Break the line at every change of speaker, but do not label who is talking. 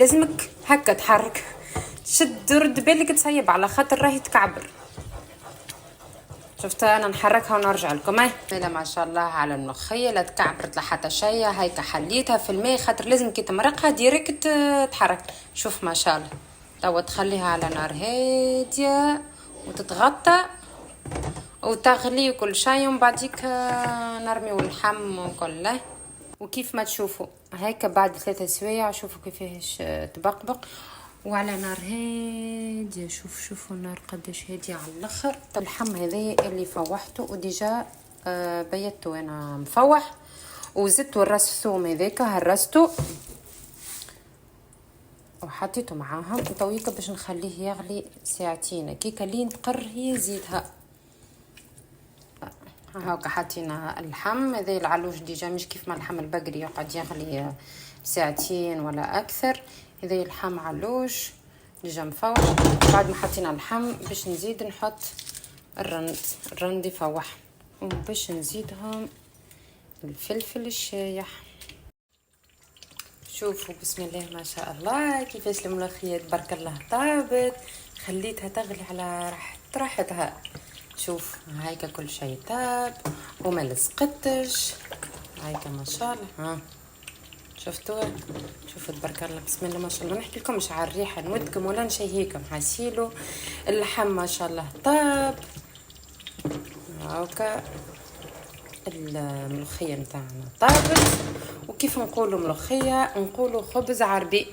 لازمك هكا تحرك، تشد رد بالك تصيب على خاطر راهي تكعبر. شفت انا نحركها ونرجع لكم. لا ما شاء الله على الملوخيه، لا تكعبرت لا حتى شيء. هيك حليتها في الماء خاطر لازم كي تمرقها ديريكت تحرك. شوف ما شاء الله. توا تخليها على نار هاديه وتتغطى وتغلي وكل شيء، ومن بعديك نرميو اللحم وكله. وكيف ما تشوفوا هيك بعد 3 سوايع شوفوا كيفاش تبقبق وعلى نار هاديه. شوفوا النار قداش هاديه على الاخر. اللحم هذايا اللي فوحته وديجا بيته انا مفوح، وزدت الراس الثوم هذاك هرسته وحطيته معاهم تويكا باش نخليه يغلي ساعتين. كي كلين تقر هي زيدها. هاكا حطينا اللحم هذا العلوش ديجا مش كيف ما اللحم البقري يقعد يغلي ساعتين ولا اكثر. هذا اللحم علوش ديجا مفوح. بعد ما حطينا اللحم باش نزيد نحط الرند يفوح، وباش نزيدهم الفلفل الشايح. شوفوا بسم الله ما شاء الله كيفاش الملوخيه تبارك الله طابت. خليتها تغلي على راحتها. شوف هايكا كل شيء طاب وما لصقتش. هايكا ما شاء الله. شفتوا تبارك الله بسم الله ما شاء الله. نحكي لكم مش على الريحه نودكم ولا نشهيكم. حاسيلو اللحم ما شاء الله طاب. هاكا الملوخيه نتاعنا طابت. وكيف نقولوا ملوخيه نقولوا خبز عربي.